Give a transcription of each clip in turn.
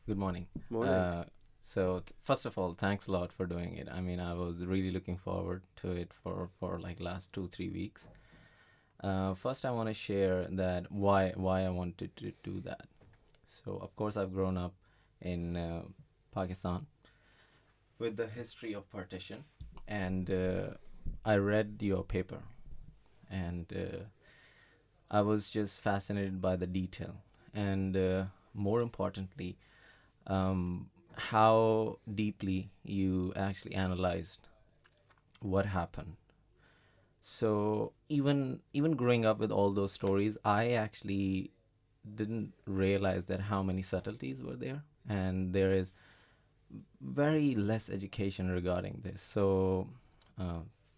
Good morning. Morning. First of all, thanks a lot for doing it. I mean, I was really looking forward to it for like last 2 3 weeks. First, I want to share that why I wanted to do that. So, of course, I've grown up in Pakistan with the history of partition, and I read your paper, and I was just fascinated by the detail, and more importantly, how deeply you actually analyzed what happened. So even growing up with all those stories, I actually didn't realize that how many subtleties were there, and there is very less education regarding this. Uh,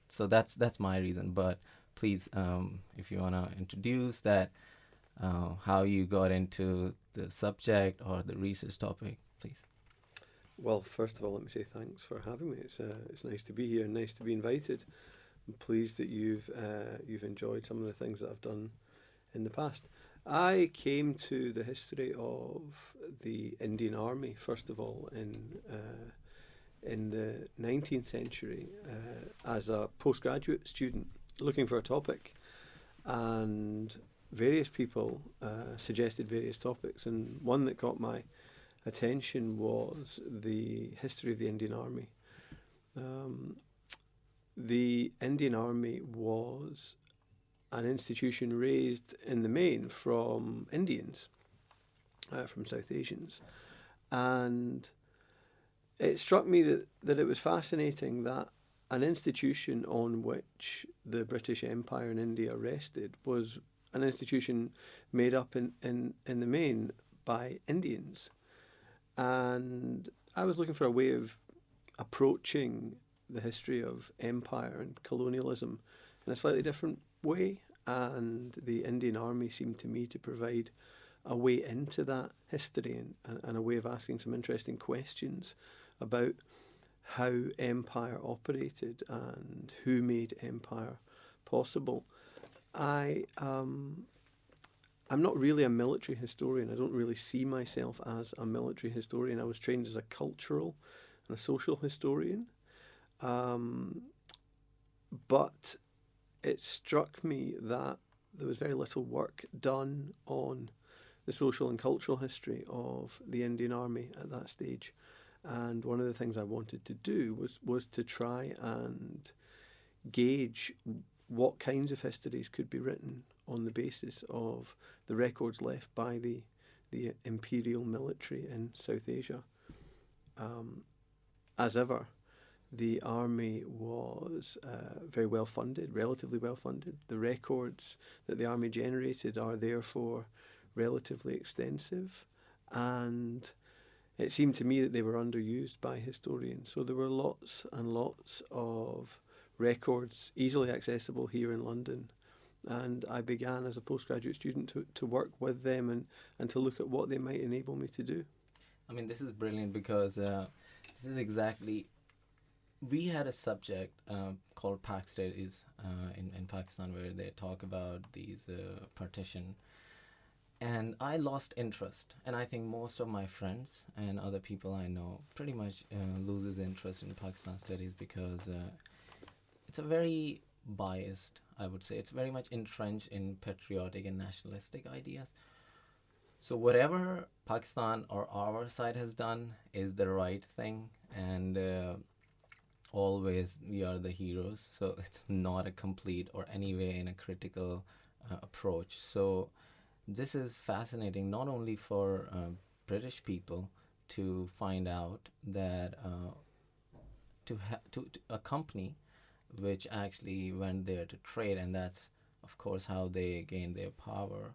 so that's my reason. But please, if you wanna introduce that, how you got into the subject or the research topic, please. Well, first of all, let me say thanks for having me. It's nice to be here and nice to be invited. I'm pleased that you've enjoyed some of the things that I've done in the past. I came to the history of the Indian Army first of all in the 19th century as a postgraduate student looking for a topic, and various people suggested various topics, and one that caught my attention was the history of the Indian Army. Um, the Indian Army was an institution raised in the main from Indians, from South Asians, and it struck me that it was fascinating that an institution on which the British Empire in India rested was an institution made up in the main by Indians. And I was looking for a way of approaching the history of empire and colonialism in a slightly different way. And the Indian Army seemed to me to provide a way into that history, and a way of asking some interesting questions about how empire operated and who made empire possible. I I'm not really a military historian. I don't really see myself as a military historian. I was trained as a cultural and a social historian. Um, but it struck me that there was very little work done on the social and cultural history of the Indian Army at that stage. And one of the things I wanted to do was to try and gauge what kinds of histories could be written on the basis of the records left by the imperial military in South Asia. As ever, the army was very well funded, relatively well funded. The records that the army generated are therefore relatively extensive, and it seemed to me that they were underused by historians. So there were lots and lots of records easily accessible here in London. And I began as a postgraduate student to work with them, and to look at what they might enable me to do. I mean, this is brilliant because this is exactly we had a subject called Pak studies in Pakistan where they talk about these partition, and I lost interest, and I think most of my friends and other people I know pretty much loses interest in Pakistan studies because it's a very biased, I would say. It's very much entrenched in patriotic and nationalistic ideas. So whatever Pakistan or our side has done is the right thing, and always we are the heroes. So it's not a complete or anyway in a critical approach. So this is fascinating not only for British people to find out that to a company which actually went there to trade, and that's of course how they gained their power,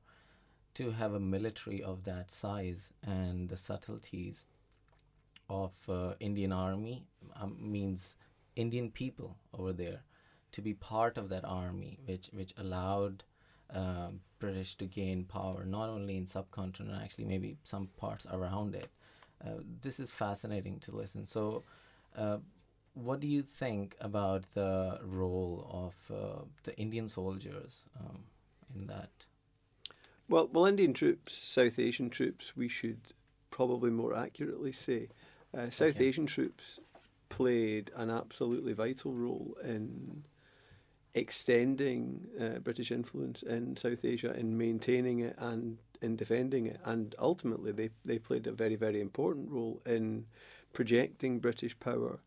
to have a military of that size and the subtleties of Indian army means Indian people over there to be part of that army, which allowed British to gain power not only in subcontinent, actually maybe some parts around it. This is fascinating to listen. So, uh, what do you think about the role of the Indian soldiers in that? Well, Indian troops, South Asian troops, we should probably more accurately say. South Okay. Asian troops played an absolutely vital role in extending British influence in South Asia, in maintaining it and in defending it. And ultimately, they played a very, very important role in projecting British power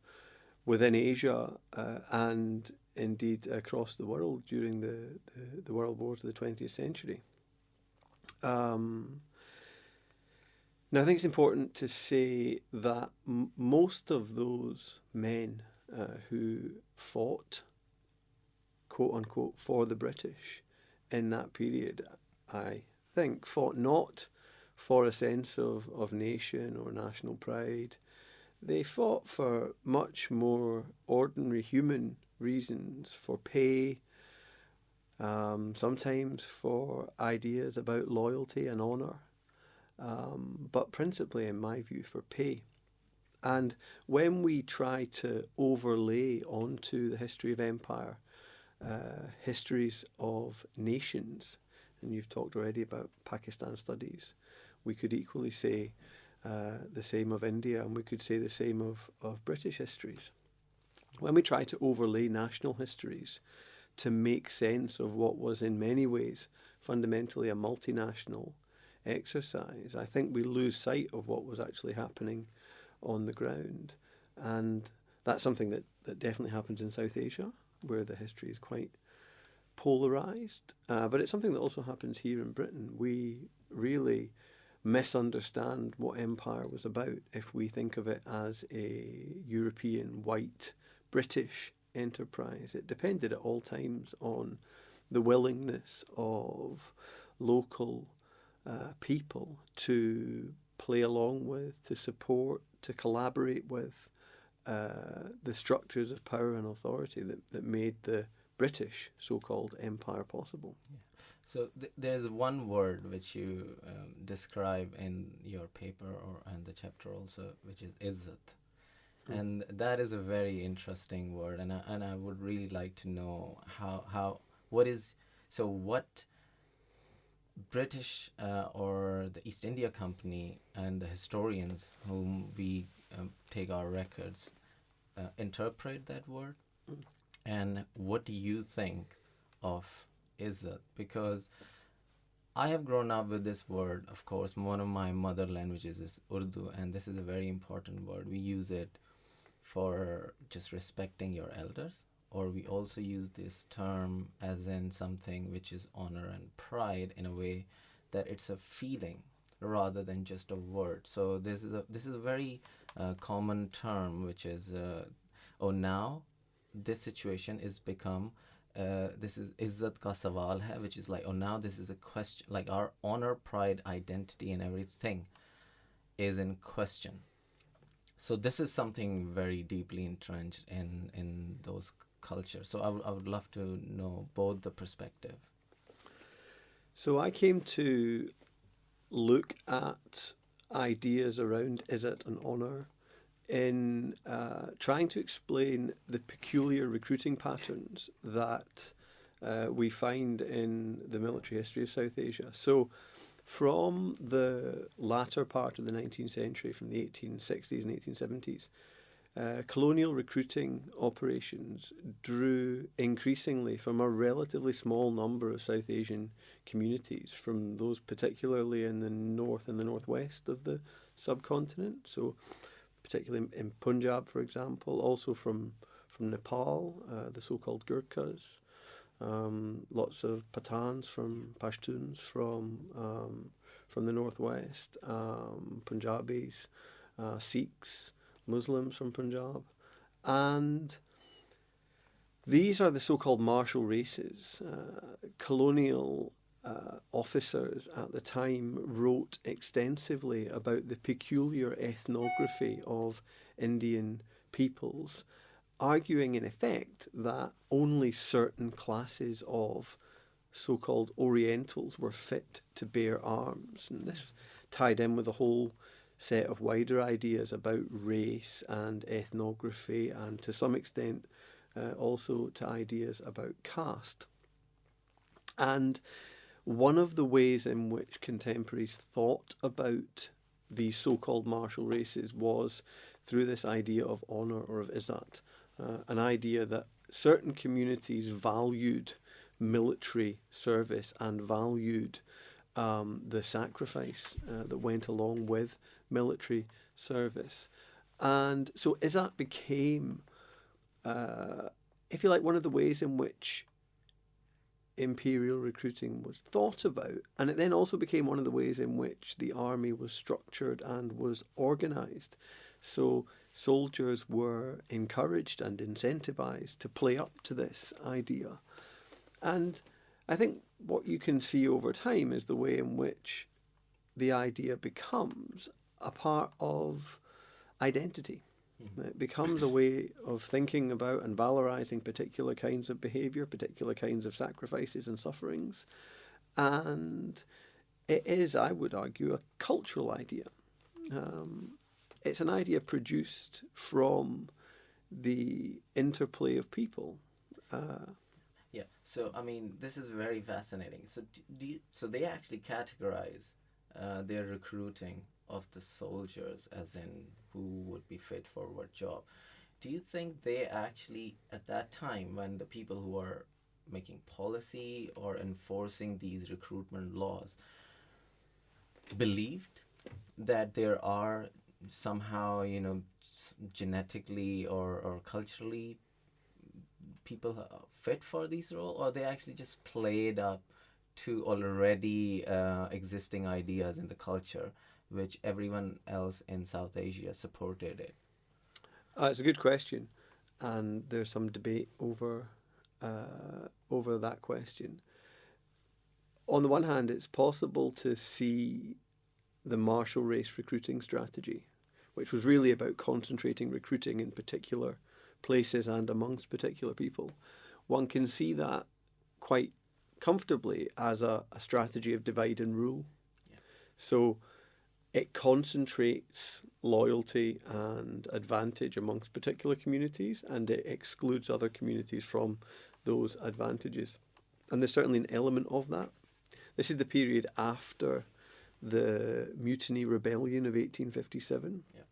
within Asia and indeed across the world during the world wars of the 20th century. Now, I think it's important to say that most of those men who fought, quote unquote, for the British in that period, I think, fought not for a sense of nation or national pride. They fought for much more ordinary human reasons, for pay, sometimes for ideas about loyalty and honour, but principally, in my view, for pay. And when we try to overlay onto the history of empire histories of nations, and you've talked already about Pakistan studies, we could equally say the same of India, and we could say the same of British histories. When we try to overlay national histories to make sense of what was in many ways fundamentally a multinational exercise, I think we lose sight of what was actually happening on the ground. And that's something that definitely happens in South Asia, where the history is quite polarised. But it's something that also happens here in Britain. We really misunderstand what empire was about if we think of it as a European, white, British enterprise. It depended at all times on the willingness of local people to play along with, to support, to collaborate with the structures of power and authority that made the British so-called empire possible. Yeah. So there's one word which you describe in your paper or and the chapter also, which is izzat. Mm. And that is a very interesting word, and I would really like to know how what is so what British or the East India Company and the historians whom we take our records interpret that word, Mm. and what do you think of izzat? Because I have grown up with this word. Of course, one of my mother languages is Urdu, and this is a very important word. We use it for just respecting your elders, or we also use this term as in something which is honor and pride, in a way that it's a feeling rather than just a word. So this is a very common term, which is oh, now this situation is become this is izzat ka sawal hai, which is like, oh, now this is a question, like our honor, pride, identity, and everything is in question. So this is something very deeply entrenched in those cultures. So I would love to know both the perspective. So I came to look at ideas around izzat and honour in trying to explain the peculiar recruiting patterns that we find in the military history of South Asia. So from the latter part of the 19th century, from the 1860s and 1870s, colonial recruiting operations drew increasingly from a relatively small number of South Asian communities, from those particularly in the north and the northwest of the subcontinent. So particularly in Punjab, for example, also from Nepal, the so-called Gurkhas, lots of Pathans from Pashtuns from the northwest, Punjabis, Sikhs, Muslims from Punjab, and these are the so-called martial races. Colonial officers at the time wrote extensively about the peculiar ethnography of Indian peoples, arguing in effect that only certain classes of so-called Orientals were fit to bear arms. And this tied in with a whole set of wider ideas about race and ethnography, and to some extent also to ideas about caste. And one of the ways in which contemporaries thought about these so-called martial races was through this idea of honor or of izzat, an idea that certain communities valued military service and valued the sacrifice that went along with military service. And so izzat became, if you like, one of the ways in which imperial recruiting was thought about, and it then also became one of the ways in which the army was structured and was organised. So soldiers were encouraged and incentivized to play up to this idea. And I think what you can see over time is the way in which the idea becomes a part of identity. It becomes a way of thinking about and valorizing particular kinds of behavior, particular kinds of sacrifices and sufferings. And it is, I would argue, a cultural idea. It's an idea produced from the interplay of people. Yeah. So I mean, this is very fascinating. So so they actually categorize their recruiting of the soldiers as in who would be fit for what job. Do you think they actually, at that time, when the people who are making policy or enforcing these recruitment laws believed that there are somehow, genetically or culturally people fit for these roles, or they actually just played up to already existing ideas in the culture, which everyone else in South Asia supported it? It's a good question, and there's some debate over that question. On the one hand, it's possible to see the martial race recruiting strategy, which was really about concentrating recruiting in particular places and amongst particular people. One can see that quite comfortably as a strategy of divide and rule. Yeah. So it concentrates loyalty and advantage amongst particular communities, and it excludes other communities from those advantages. And there's certainly an element of that. This is the period after the Mutiny Rebellion of 1857. Yeah.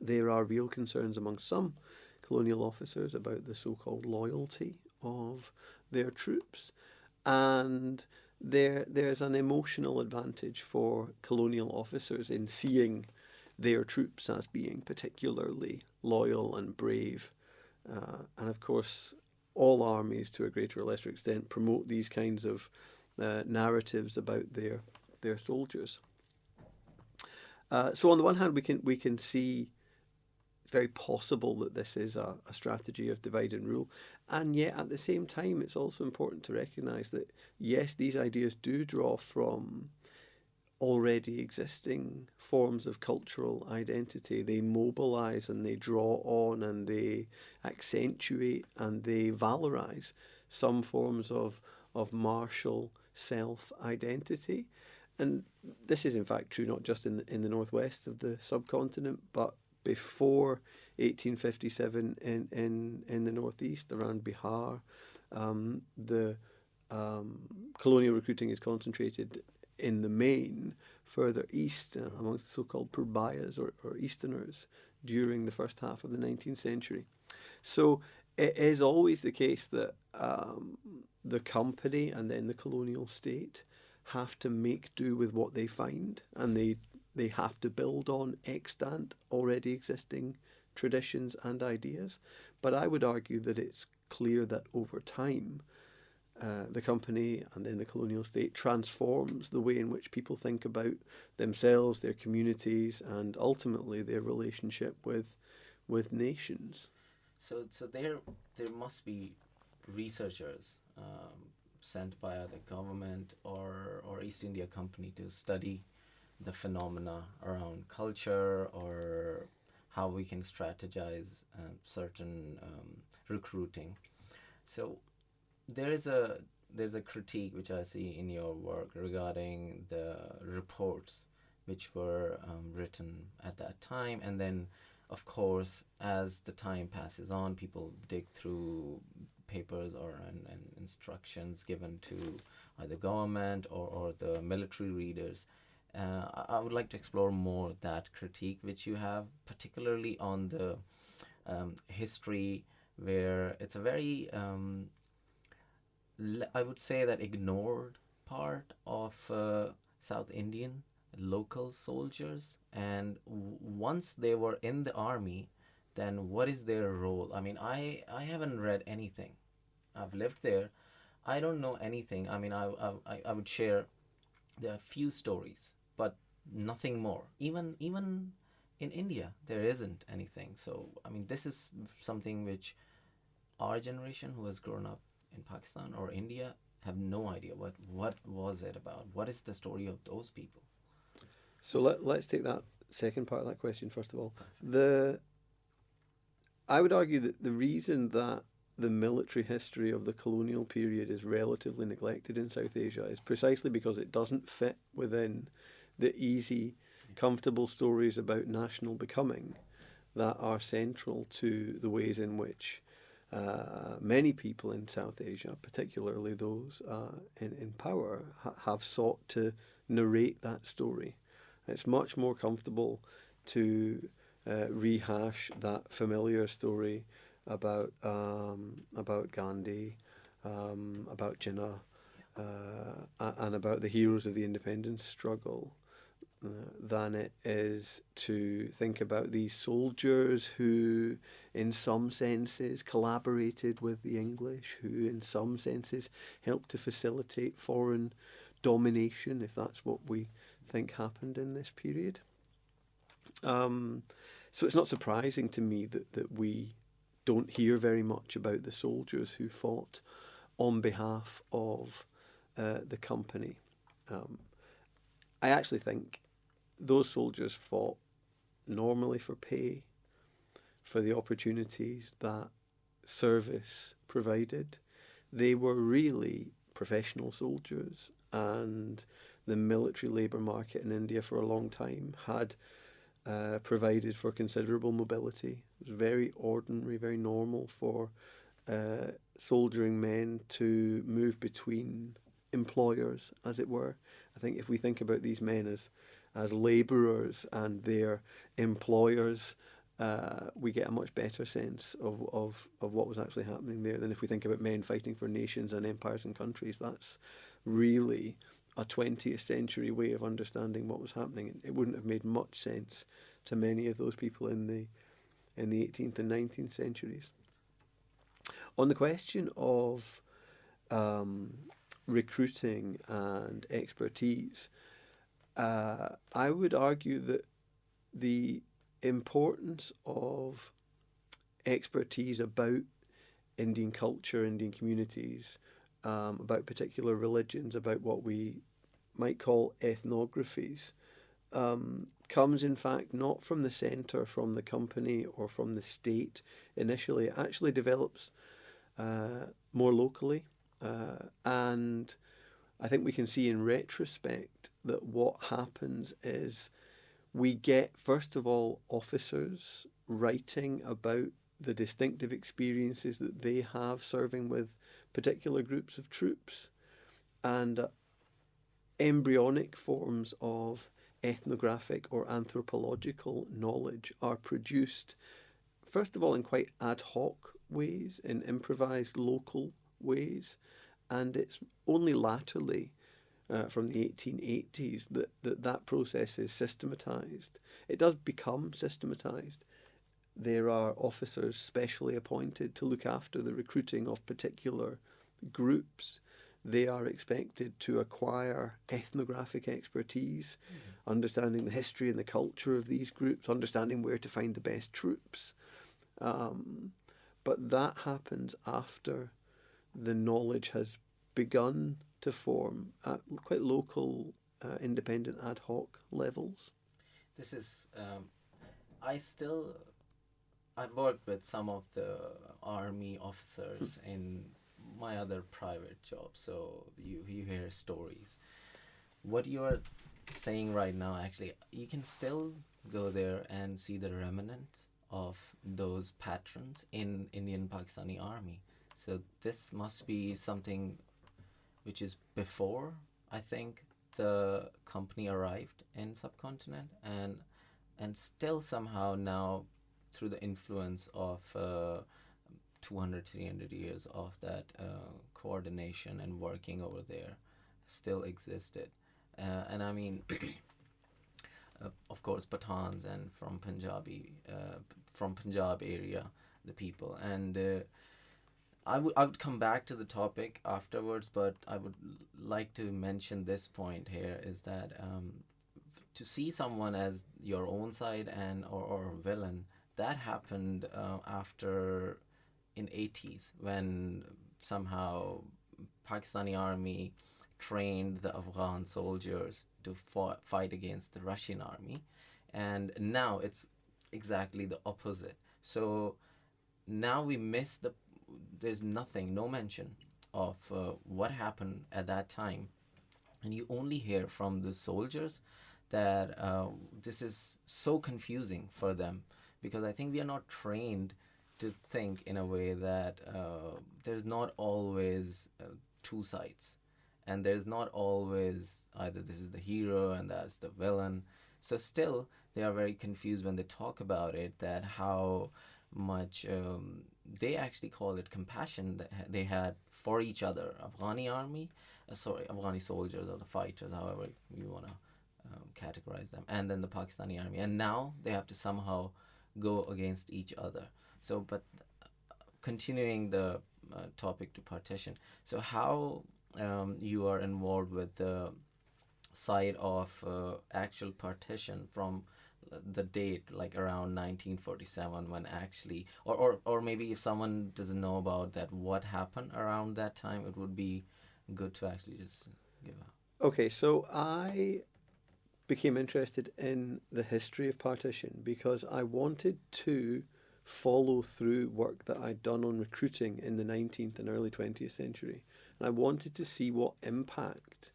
There are real concerns among some colonial officers about the so-called loyalty of their troops, and there's an emotional advantage for colonial officers in seeing their troops as being particularly loyal and brave. And of course, all armies, to a greater or lesser extent, promote these kinds of narratives about their soldiers. So on the one hand, we can see it's very possible that this is a strategy of divide and rule. And yet, at the same time, it's also important to recognise that, yes, these ideas do draw from already existing forms of cultural identity. They mobilise and they draw on and they accentuate and they valorise some forms of martial self-identity. And this is, in fact, true not just in the northwest of the subcontinent, but before 1857 in the northeast, around Bihar. The colonial recruiting is concentrated in the main further east amongst the so-called Purbayas or Easterners during the first half of the 19th century. So it is always the case that the company and then the colonial state have to make do with what they find, and they have to build on extant, already existing traditions and ideas. But I would argue that it's clear that over time, the company and then the colonial state transforms the way in which people think about themselves, their communities, and ultimately their relationship with nations. So there must be researchers sent by the government or East India Company to study the phenomena around culture, or how we can strategize certain recruiting. So there's a critique which I see in your work regarding the reports which were written at that time, and then of course as the time passes on, people dig through papers and instructions given to either government or the military readers. I would like to explore more that critique which you have, particularly on the history, where it's a very, I would say that ignored part of South Indian local soldiers. And once they were in the army, then what is their role? I mean, I haven't read anything. I've lived there. I don't know anything. I mean, I would share there are few stories, but nothing more. Even in India, there isn't anything. So I mean, this is something which our generation who has grown up in Pakistan or India have no idea what was it about. What is the story of those people? So let's take that second part of that question first of all. The I would argue that the reason that the military history of the colonial period is relatively neglected in South Asia is precisely because it doesn't fit within the easy, comfortable stories about national becoming that are central to the ways in which many people in South Asia, particularly those in power, have sought to narrate that story. It's much more comfortable to rehash that familiar story about Gandhi, about Jinnah, and about the heroes of the independence struggle, than it is to think about these soldiers who, in some senses, collaborated with the English, who, in some senses, helped to facilitate foreign domination, if that's what we think happened in this period. So it's not surprising to me that we don't hear very much about the soldiers who fought on behalf of the company. I actually think those soldiers fought normally for pay, for the opportunities that service provided. They were really professional soldiers, and the military labour market in India for a long time had provided for considerable mobility. It was very ordinary, very normal for soldiering men to move between employers, as it were. I think if we think about these men as labourers and their employers, we get a much better sense of what was actually happening there than if we think about men fighting for nations and empires and countries. That's really a 20th century way of understanding what was happening. It wouldn't have made much sense to many of those people in the 18th and 19th centuries. On the question of recruiting and expertise, I would argue that the importance of expertise about Indian culture, Indian communities, about particular religions, about what we might call ethnographies, comes in fact not from the centre, from the company or from the state initially. It actually develops more locally, and I think we can see in retrospect that what happens is we get, first of all, officers writing about the distinctive experiences that they have serving with particular groups of troops, and embryonic forms of ethnographic or anthropological knowledge are produced, first of all, in quite ad hoc ways, in improvised local ways, and it's only latterly, from the 1880s, that process is systematised. It does become systematised. There are officers specially appointed to look after the recruiting of particular groups. They are expected to acquire ethnographic expertise, understanding the history and the culture of these groups, understanding where to find the best troops. But that happens after the knowledge has begun to form at quite local, independent, ad hoc levels. This is I've worked with some of the army officers in my other private job, so you hear stories. What you are saying right now, actually, you can still go there and see the remnants of those patrons in Indian Pakistani army. So this must be something which is before, I think, the company arrived in subcontinent, and still somehow now, through the influence of 200 300 years of that coordination and working over there, still existed. And I mean, of course, Pathans and from Punjab area, the people. And I would come back to the topic afterwards, but I would like to mention this point here is that to see someone as your own side and or villain, that happened after in 80s, when somehow Pakistani army trained the Afghan soldiers to fight against the Russian army, and now it's exactly the opposite. So now we miss there's nothing, no mention of what happened at that time, and you only hear from the soldiers that this is so confusing for them, because I think we are not trained to think in a way that there's not always two sides, and there's not always either this is the hero and that's the villain. So still they are very confused when they talk about it, that how much they actually call it compassion that they had for each other, Afghani army, Afghani soldiers or the fighters, however you want to categorize them, and then the Pakistani army, and now they have to somehow go against each other. So, but continuing the topic to partition, so how you are involved with the side of actual partition from the date like around 1947, when actually, or maybe if someone doesn't know about that, what happened around that time, it would be good to actually just give a... Okay, so I became interested in the history of partition because I wanted to follow through work that I'd done on recruiting in the 19th and early 20th century. And I wanted to see what impact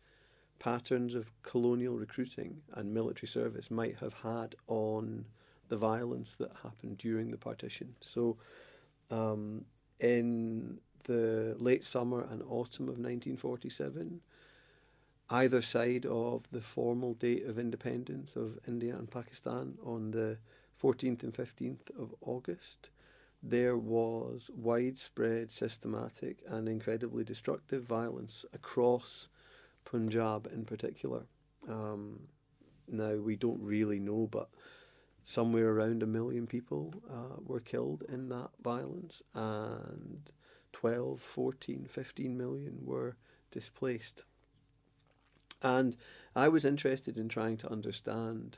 patterns of colonial recruiting and military service might have had on the violence that happened during the partition. So in the late summer and autumn of 1947, either side of the formal date of independence of India and Pakistan on the 14th and 15th of August, there was widespread, systematic and incredibly destructive violence across Punjab in particular. Now, we don't really know, but somewhere around 1 million people were killed in that violence, and 12, 14, 15 million were displaced. And I was interested in trying to understand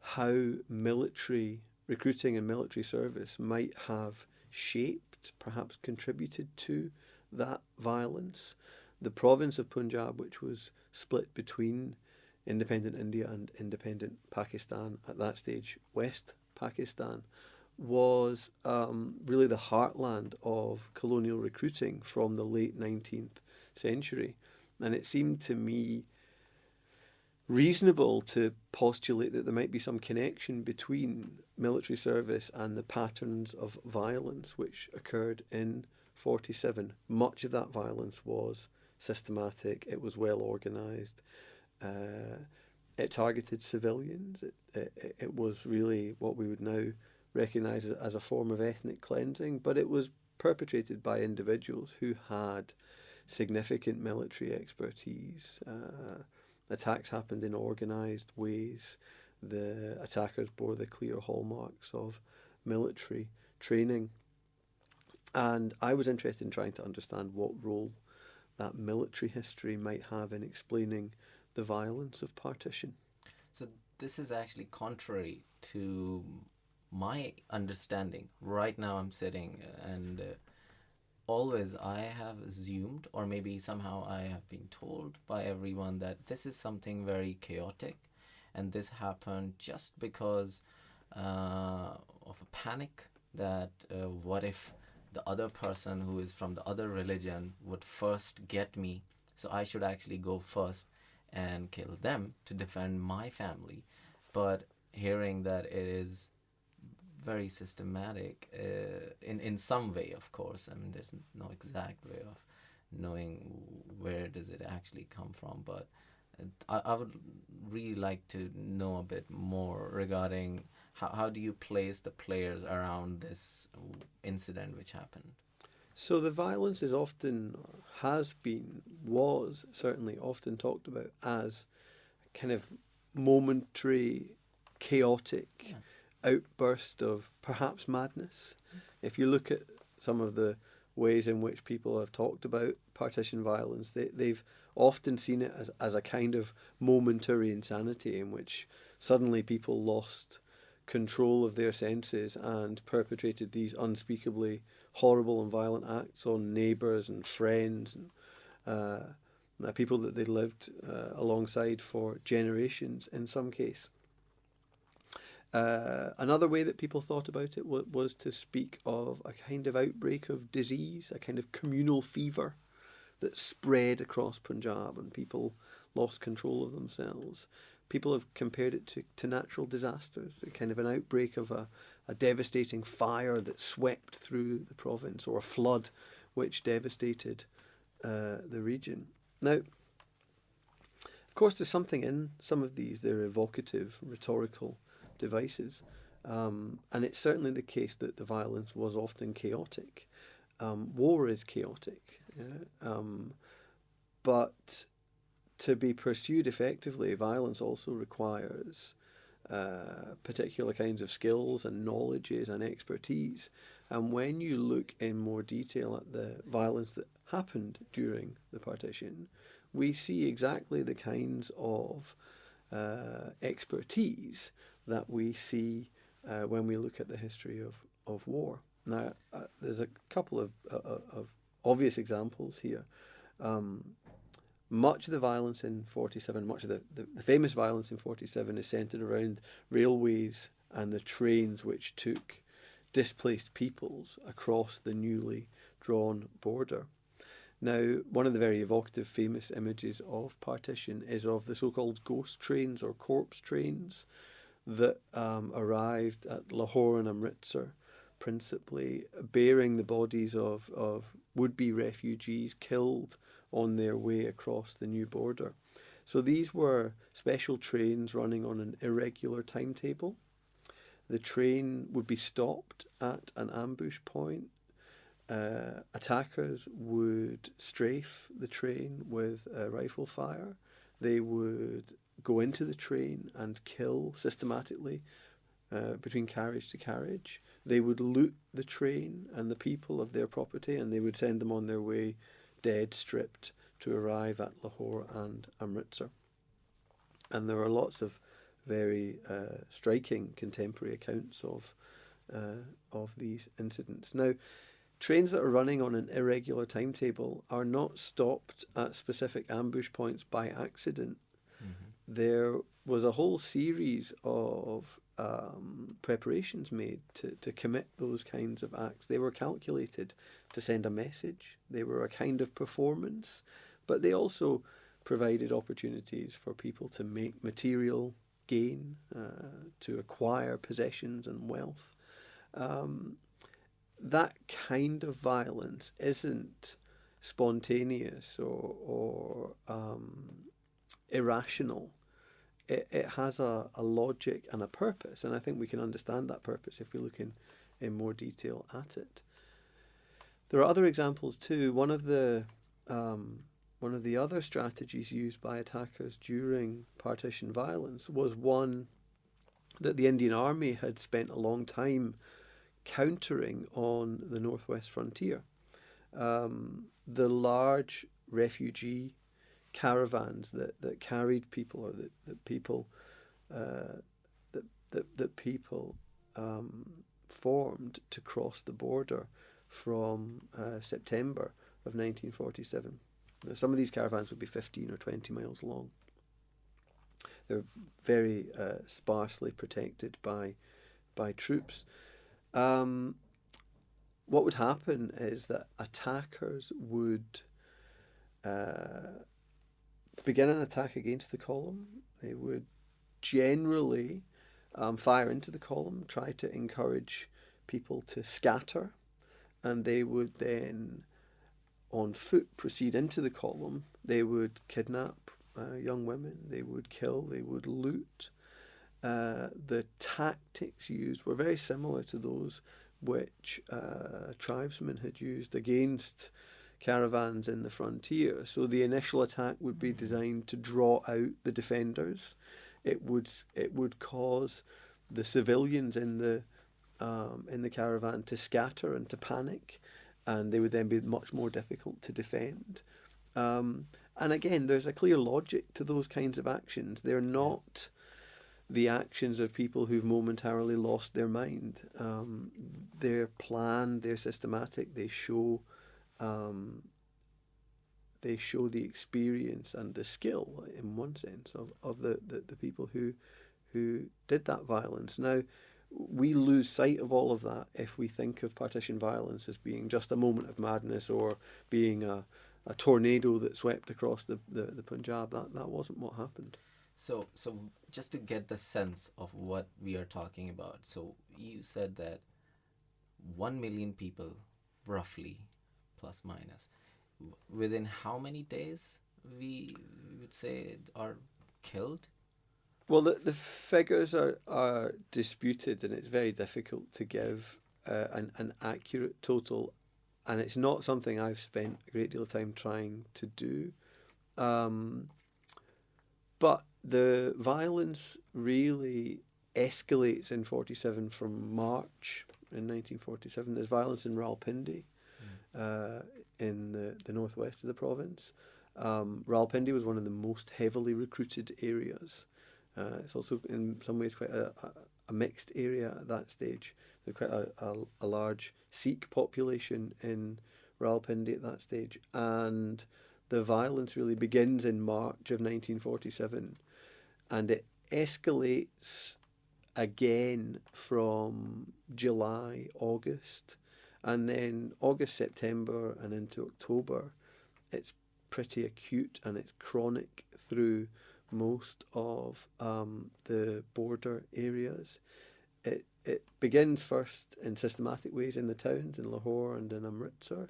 how military recruiting and military service might have shaped, perhaps contributed to that violence. The province of Punjab, which was split between independent India and independent Pakistan, at that stage West Pakistan, was really the heartland of colonial recruiting from the late 19th century. And it seemed to me reasonable to postulate that there might be some connection between military service and the patterns of violence which occurred in 47. Much of that violence was systematic, it was well organised, it targeted civilians, it was really what we would now recognise as a form of ethnic cleansing, but it was perpetrated by individuals who had significant military expertise. Attacks happened in organised ways. The attackers bore the clear hallmarks of military training. And I was interested in trying to understand what role that military history might have in explaining the violence of partition. So this is actually contrary to my understanding. Right now I'm sitting and always I have assumed, or maybe somehow I have been told by everyone, that this is something very chaotic, and this happened just because of a panic that what if the other person who is from the other religion would first get me, so I should actually go first and kill them to defend my family. But hearing that it is very systematic in some way, of course. I mean, there's no exact way of knowing where does it actually come from, but I would really like to know a bit more regarding how do you place the players around this incident which happened? So the violence is often, has been, was certainly often talked about as kind of momentary, chaotic Yeah. outburst of perhaps madness. If you look at some of the ways in which people have talked about partition violence, they've often seen it as a kind of momentary insanity in which suddenly people lost control of their senses and perpetrated these unspeakably horrible and violent acts on neighbours and friends and people that they lived alongside for generations in some case. Another way that people thought about it was to speak of a kind of outbreak of disease, a kind of communal fever that spread across Punjab and people lost control of themselves. People have compared it to natural disasters, a kind of an outbreak of a devastating fire that swept through the province, or a flood which devastated the region. Now, of course, there's something in some of these. They're evocative, rhetorical devices. And it's certainly the case that the violence was often chaotic. War is chaotic. Yeah? But to be pursued effectively, violence also requires particular kinds of skills and knowledges and expertise. And when you look in more detail at the violence that happened during the partition, we see exactly the kinds of expertise that we see when we look at the history of war. Now, there's a couple of obvious examples here. Much of the violence in 47, much of the famous violence in 47 is centred around railways and the trains which took displaced peoples across the newly drawn border. Now, one of the very evocative, famous images of partition is of the so-called ghost trains or corpse trains that arrived at Lahore and Amritsar, principally bearing the bodies of would-be refugees killed on their way across the new border. So these were special trains running on an irregular timetable. The train would be stopped at an ambush point. Attackers would strafe the train with rifle fire. They would go into the train and kill systematically between carriage to carriage. They would loot the train and the people of their property, and they would send them on their way dead, stripped, to arrive at Lahore and Amritsar. And there are lots of very striking contemporary accounts of these incidents. Now, trains that are running on an irregular timetable are not stopped at specific ambush points by accident. Mm-hmm. There was a whole series of preparations made to commit those kinds of acts. They were calculated to send a message. They were a kind of performance, but they also provided opportunities for people to make material gain, to acquire possessions and wealth. That kind of violence isn't spontaneous or irrational. It has a logic and a purpose, and I think we can understand that purpose if we look in more detail at it. There are other examples too. One of the other strategies used by attackers during partition violence was one that the Indian Army had spent a long time countering on the northwest frontier. The large refugee caravans that carried people, or that people formed to cross the border from September of 1947. Now, some of these caravans would be 15 or 20 miles long. They're very sparsely protected by troops. What would happen is that attackers would begin an attack against the column. They would generally fire into the column, try to encourage people to scatter, and they would then, on foot, proceed into the column. They would kidnap young women. They would kill. They would loot. The tactics used were very similar to those which tribesmen had used against caravans in the frontier. So the initial attack would be designed to draw out the defenders. It would cause the civilians in the caravan to scatter and to panic, and they would then be much more difficult to defend. And again, there's a clear logic to those kinds of actions. They're not the actions of people who've momentarily lost their mind. They're planned, they're systematic, they show the experience and the skill, in one sense, of the people who did that violence. Now, we lose sight of all of that if we think of partition violence as being just a moment of madness or being a tornado that swept across the Punjab. That wasn't what happened. So just to get the sense of what we are talking about, so you said that 1 million people, roughly, plus minus, within how many days we would say are killed? Well, the figures are disputed, and it's very difficult to give an accurate total, and it's not something I've spent a great deal of time trying to do. But the violence really escalates in 47 from March in 1947. There's violence in Rawalpindi, in the northwest of the province. Rawalpindi was one of the most heavily recruited areas. It's also in some ways quite a mixed area at that stage. There's quite a large Sikh population in Rawalpindi at that stage. And the violence really begins in March of 1947, and it escalates again from July, August, and then August, September, and into October. It's pretty acute and it's chronic through most of the border areas. It begins first in systematic ways in the towns, in Lahore and in Amritsar,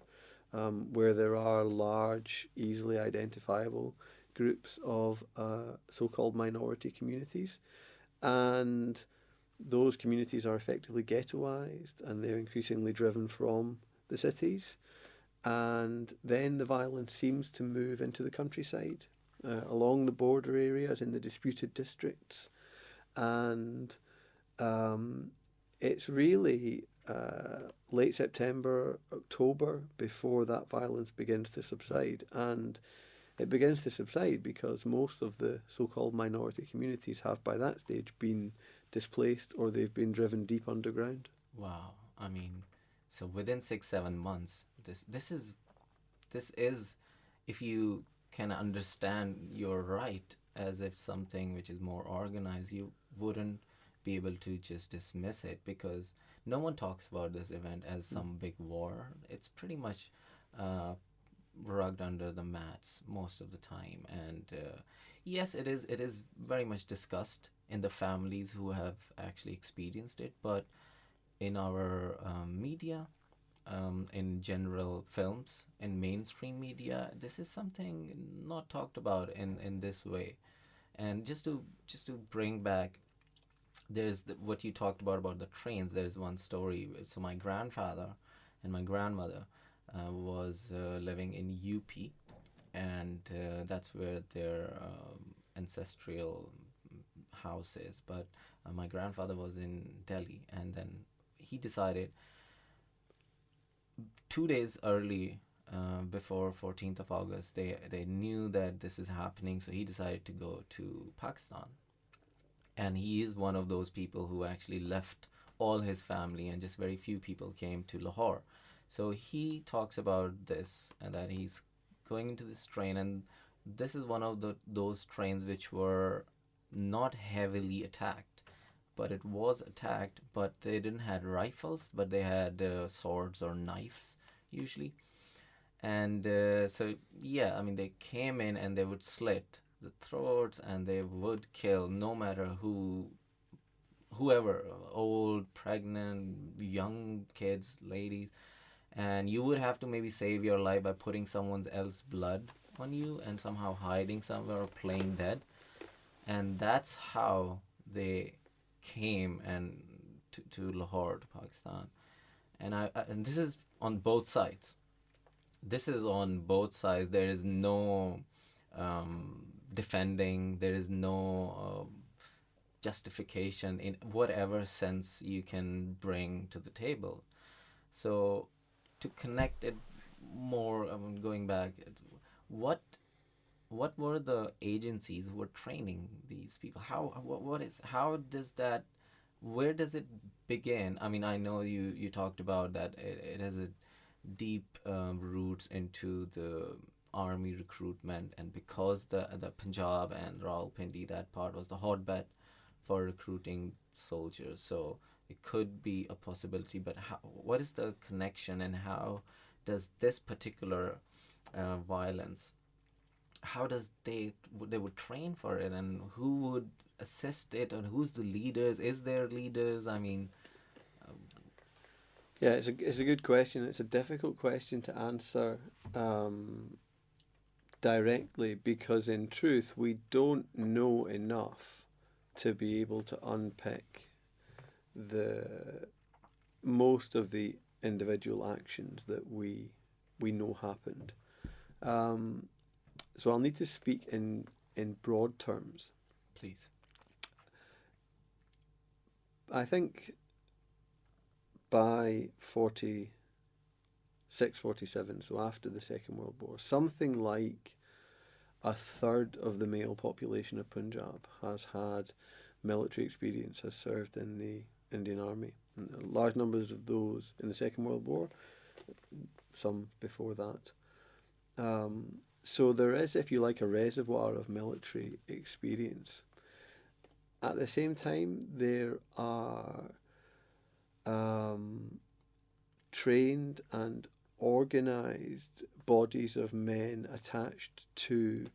where there are large, easily identifiable groups of so-called minority communities. And those communities are effectively ghettoised, and they're increasingly driven from the cities. And then the violence seems to move into the countryside, along the border areas, in the disputed districts. And it's really late September, October before that violence begins to subside. And it begins to subside because most of the so-called minority communities have by that stage been displaced, or they've been driven deep underground. Wow. I mean, so within 6-7 months, this is, if you can understand your right as if something which is more organized, you wouldn't be able to just dismiss it, because no one talks about this event as some big war. It's pretty much rugged under the mats most of the time. And yes, it is very much discussed in the families who have actually experienced it, but in our media, in general films, in mainstream media, this is something not talked about in this way. And just to bring back, there's what you talked about the trains. There's one story. So my grandfather and my grandmother was living in UP, and that's where their ancestral house is. But my grandfather was in Delhi, and then he decided 2 days early, before 14th of August, they knew that this is happening, so he decided to go to Pakistan. And he is one of those people who actually left all his family, and just very few people came to Lahore. So he talks about this, and that he's going into this train, and this is one of those trains which were not heavily attacked, but it was attacked, but they didn't had rifles, but they had swords or knives usually. And so yeah, I mean, they came in and they would slit the throats, and they would kill no matter whoever, old, pregnant, young kids, ladies. And you would have to maybe save your life by putting someone else's blood on you and somehow hiding somewhere or playing dead. And that's how they came and to Lahore, to Pakistan. And this is on both sides. This is on both sides. There is no defending. There is no justification in whatever sense you can bring to the table. So to connect it more, going back, what what were the agencies who were training these people? What is, how does that, where does it begin? I mean, I know you talked about that it has a deep roots into the army recruitment, and because the Punjab and Rawalpindi, that part was the hotbed for recruiting soldiers, so it could be a possibility. But how, what is the connection, and how does this particular violence, how does they would train for it, and who would assist it, and who's the leaders? Is there leaders? I mean, Yeah, it's a good question. It's a difficult question to answer directly, because in truth we don't know enough to be able to unpick the most of the individual actions that we know happened. So I'll need to speak in broad terms. please. I think by 46, 47, so after the Second World War, something like a third of the male population of Punjab has had military experience, has served in the Indian Army. And large numbers of those in the Second World War, some before that. So there is, if you like, a reservoir of military experience. At the same time, there are trained and organised bodies of men attached to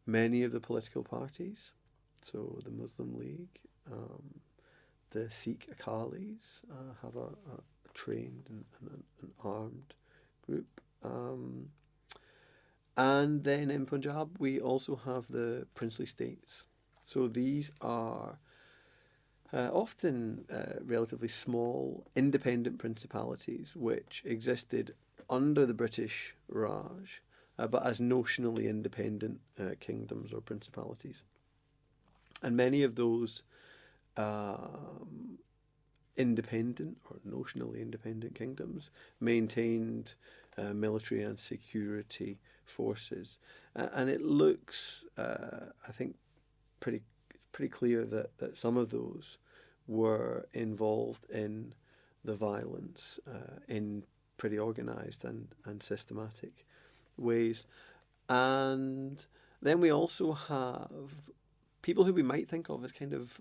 many of the political parties. So the Muslim League, the Sikh Akalis have a trained and an armed group. And then in Punjab, we also have the princely states. So these are often relatively small, independent principalities which existed under the British Raj, but as notionally independent kingdoms or principalities. And many of those independent or notionally independent kingdoms maintained military and security forces. And it looks, I think, it's pretty clear that some of those were involved in the violence in pretty organised and systematic ways. And then we also have people who we might think of as kind of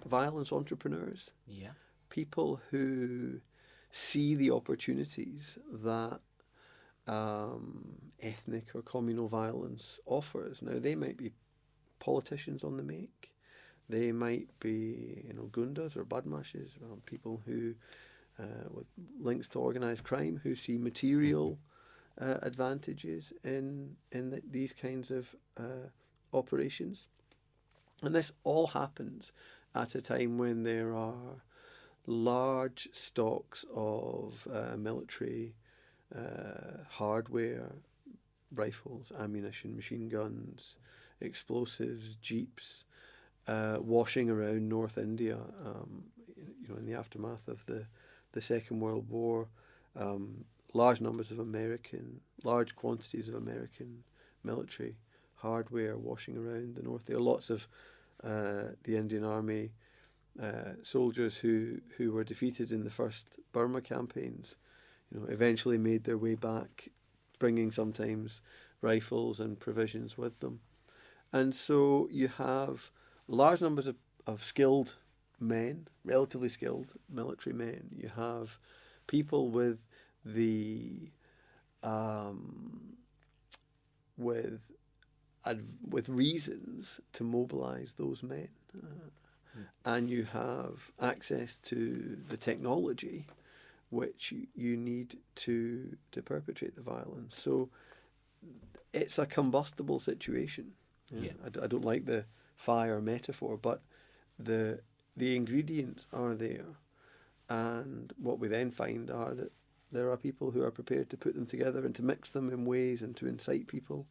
violence entrepreneurs. Yeah. People who see the opportunities that ethnic or communal violence offers. Now, they might be politicians on the make. They might be, gundas or badmashes, people who, with links to organised crime, who see material advantages in these kinds of operations. And this all happens at a time when there are large stocks of military hardware, rifles, ammunition, machine guns, explosives, jeeps, washing around North India, in the aftermath of the Second World War. Large quantities of American military hardware washing around the north. There are lots of the Indian Army soldiers who were defeated in the first Burma campaigns, eventually made their way back, bringing sometimes rifles and provisions with them. And so you have large numbers of skilled men, relatively skilled military men. You have people with the with reasons to mobilise those men, and you have access to the technology which you need to perpetrate the violence. So it's a combustible situation. Yeah? Yeah. I don't like the fire metaphor, but the ingredients are there, and what we then find are that there are people who are prepared to put them together and to mix them in ways and to incite people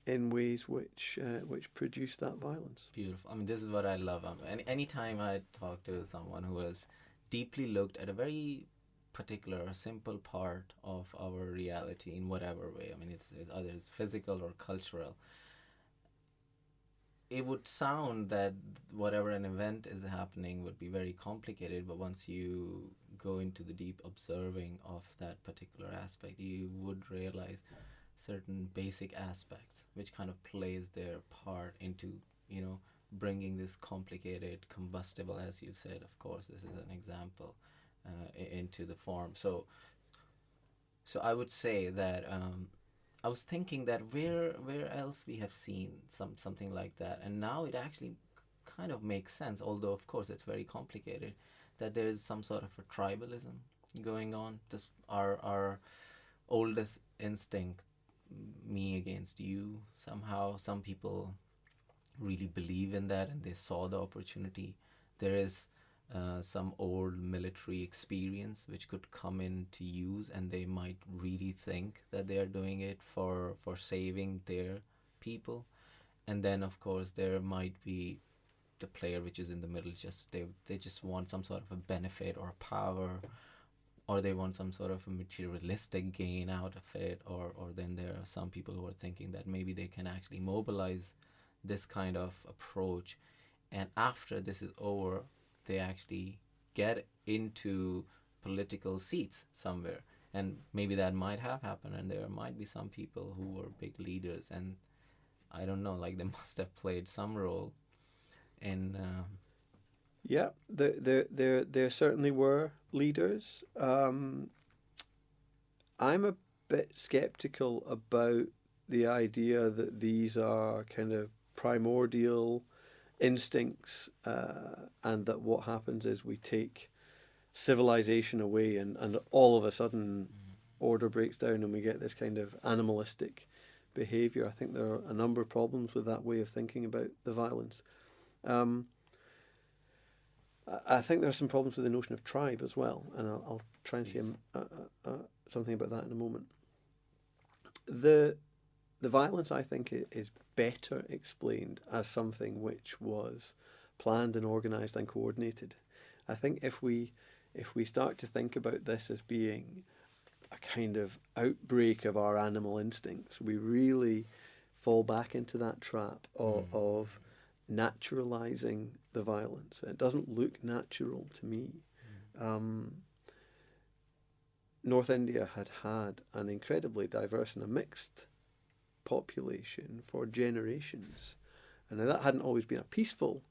in ways which produce that violence. Beautiful. I mean, this is what I love. Any time I talk to someone who has deeply looked at a very particular, simple part of our reality in whatever way. I mean, it's either it's physical or cultural. It would sound that whatever an event is happening would be very complicated, but once you go into the deep observing of that particular aspect, you would realize certain basic aspects which kind of plays their part into, bringing this complicated combustible, as you said, of course this is an example, into the form. So I would say that, I was thinking that where else we have seen something like that, and now it actually kind of makes sense, although of course it's very complicated, that there is some sort of a tribalism going on. Just our oldest instinct, me against you, somehow some people really believe in that and they saw the opportunity. There is some old military experience which could come into use, and they might really think that they are doing it for saving their people. And then of course there might be the player which is in the middle, just they just want some sort of a benefit or power, or they want some sort of a materialistic gain out of it, or then there are some people who are thinking that maybe they can actually mobilize this kind of approach, and after this is over they actually get into political seats somewhere. And maybe that might have happened, and there might be some people who were big leaders, and I don't know, like they must have played some role in Yeah, there certainly were leaders. I'm a bit skeptical about the idea that these are kind of primordial instincts, and that what happens is we take civilization away, and all of a sudden order breaks down and we get this kind of animalistic behavior. I think there are a number of problems with that way of thinking about the violence. I think there are some problems with the notion of tribe as well, and I'll try and say something about that in a moment. The violence, I think, is better explained as something which was planned and organised and coordinated. I think if we start to think about this as being a kind of outbreak of our animal instincts, we really fall back into that trap of naturalising the violence. It doesn't look natural to me. North India had an incredibly diverse and a mixed population for generations, and now that hadn't always been a peaceful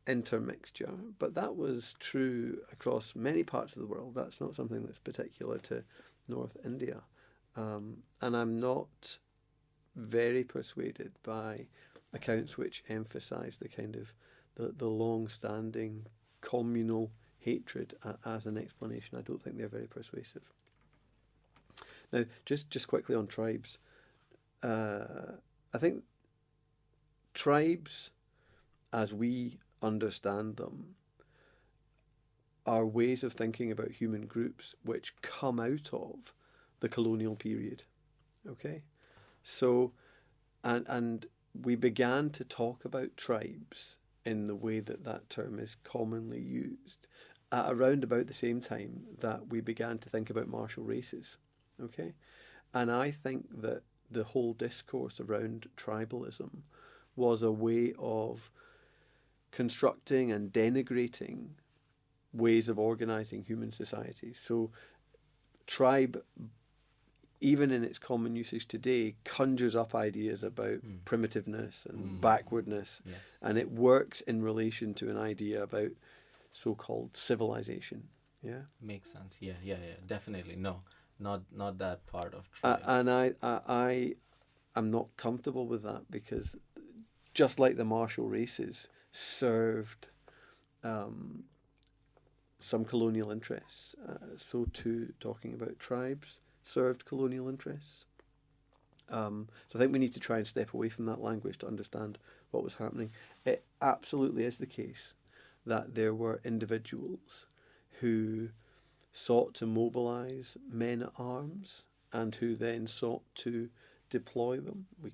intermixture, but that was true across many parts of the world. That's not something that's particular to North India, and I'm not very persuaded by accounts which emphasise the kind of the long-standing communal hatred as an explanation. I don't think they're very persuasive. Now, just quickly on tribes, I think tribes, as we understand them, are ways of thinking about human groups which come out of the colonial period. Okay, so and we began to talk about tribes in the way that term is commonly used at around about the same time that we began to think about martial races. Okay, and I think that the whole discourse around tribalism was a way of constructing and denigrating ways of organising human societies. So tribe, even in its common usage today, conjures up ideas about primitiveness and backwardness, yes, and it works in relation to an idea about so-called civilization. Yeah, makes sense. Yeah, definitely. No, not that part of tribe. and I am not comfortable with that, because just like the martial races served some colonial interests, so too talking about tribes served colonial interests. So I think we need to try and step away from that language to understand what was happening. It absolutely is the case that there were individuals who sought to mobilise men at arms and who then sought to deploy them. We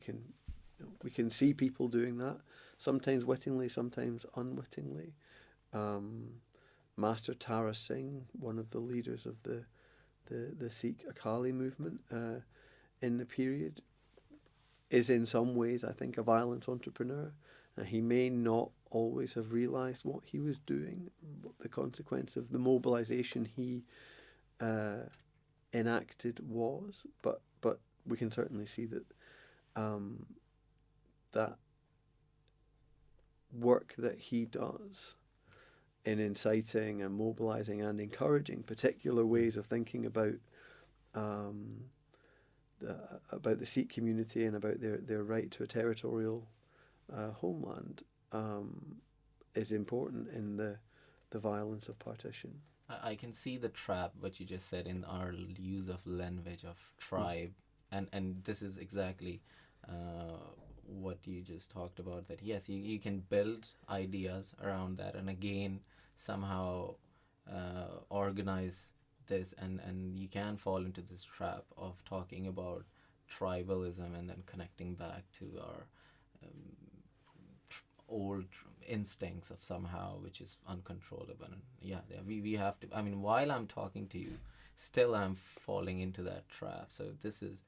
can see people doing that, sometimes wittingly, sometimes unwittingly. Master Tara Singh, one of the leaders of the Sikh Akali movement in the period, is in some ways, I think, a violent entrepreneur. He may not always have realised what he was doing, what the consequence of the mobilisation he enacted was, but we can certainly see that that work that he does in inciting and mobilising and encouraging particular ways of thinking about the Sikh community and about their right to a territorial homeland is important in the violence of partition. I can see the trap, what you just said, in our use of language of tribe, and this is exactly what you just talked about, that yes, you can build ideas around that, and again somehow organize this, and you can fall into this trap of talking about tribalism and then connecting back to our old instincts of somehow which is uncontrollable. And we have to, I mean, while I'm talking to you, still I'm falling into that trap. So this is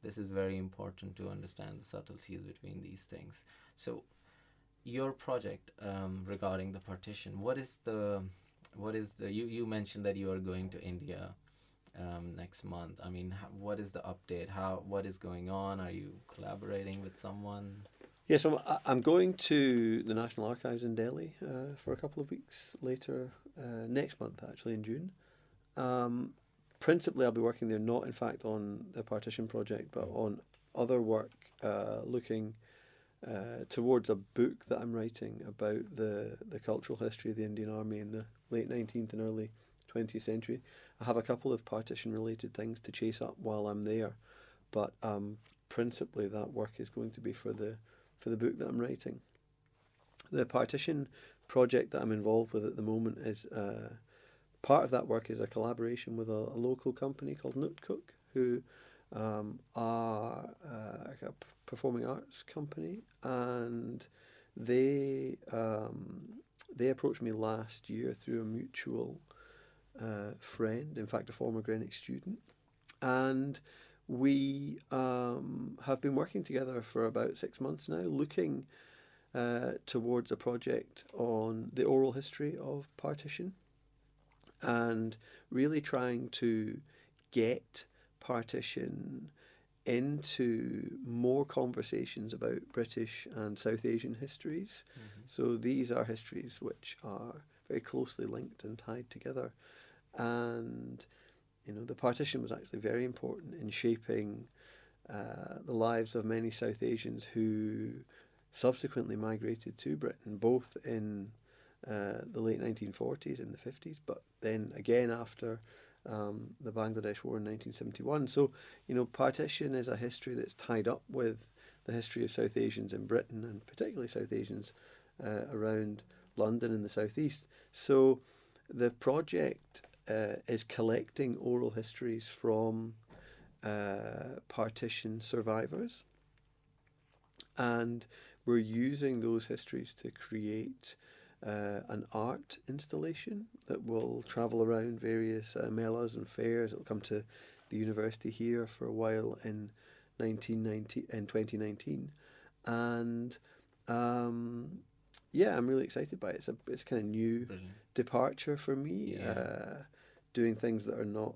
very important to understand the subtleties between these things. So your project regarding the partition, what is the you mentioned that you are going to India next month. I mean, what is the update? What is going on? Are you collaborating with someone? Yes, I'm going to the National Archives in Delhi for a couple of weeks later, next month actually, in June. Principally, I'll be working there not in fact on the partition project, but on other work looking towards a book that I'm writing about the cultural history of the Indian Army in the late 19th and early 20th century. I have a couple of partition-related things to chase up while I'm there, but principally that work is going to be for the book that I'm writing. The partition project that I'm involved with at the moment is part of that work is a collaboration with a local company called Nutcook, who are a performing arts company, and they approached me last year through a mutual friend, in fact a former Greenwich student, and we have been working together for about 6 months now, looking towards a project on the oral history of partition and really trying to get partition into more conversations about British and South Asian histories. Mm-hmm. So these are histories which are very closely linked and tied together. And, you know, the partition was actually very important in shaping the lives of many South Asians who subsequently migrated to Britain, both in the late 1940s and the 50s, but then again after the Bangladesh War in 1971. So, you know, partition is a history that's tied up with the history of South Asians in Britain, and particularly South Asians around London and the southeast. So the project is collecting oral histories from partition survivors, and we're using those histories to create an art installation that will travel around various melas and fairs. It'll come to the university here for a while in 2019, and yeah, I'm really excited by it. It's a kind of new departure for me, doing things that are not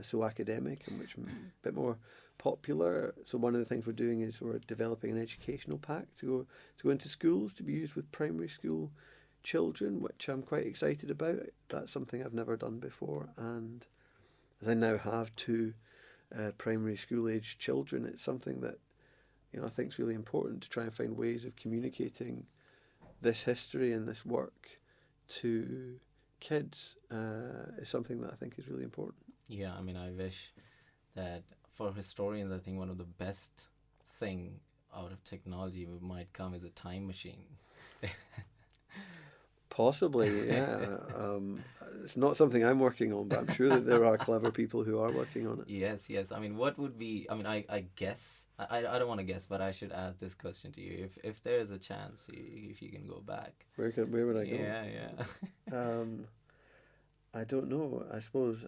so academic and which are a bit more popular. So one of the things we're doing is we're developing an educational pack to go into schools to be used with primary school children, which I'm quite excited about. That's something I've never done before, and as I now have two primary school age children, it's something that, you know, I think is really important to try and find ways of communicating this history and this work to kids. Is something that I think is really important. Yeah, I mean, I wish that for historians, I think one of the best thing out of technology might come is a time machine. Possibly, yeah. It's not something I'm working on, but I'm sure that there are clever people who are working on it. Yes, yes. I mean, what would be? I mean, I guess I don't want to guess, but I should ask this question to you. If there is a chance, if you can go back. Where would I go? Yeah, yeah. I don't know. I suppose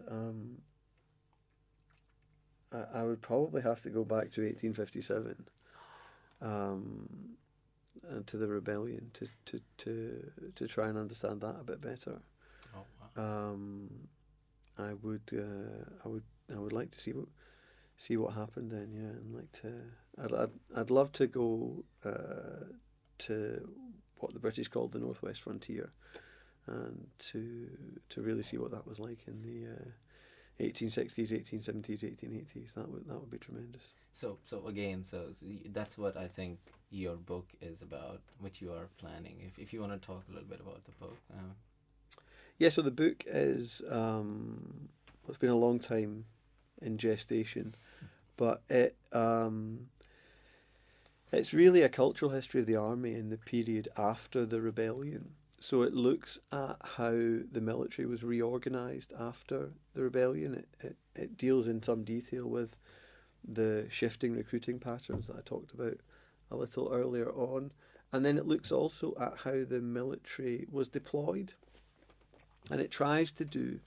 I would probably have to go back to 1857, and to the rebellion to try and understand that a bit better. Oh, wow. I would I would like to see what happened then. Yeah, and like to I'd love to go to what the British called the Northwest Frontier, and to really see what that was like in the 1860s, 1870s, 1880s. That would be tremendous. So again, that's what I think your book is about, which you are planning. If you want to talk a little bit about the book. Yeah, so the book is it's been a long time in gestation, but it's really a cultural history of the army in the period after the rebellion. So it looks at how the military was reorganised after the rebellion. It deals in some detail with the shifting recruiting patterns that I talked about a little earlier on. And then it looks also at how the military was deployed. And it tries to do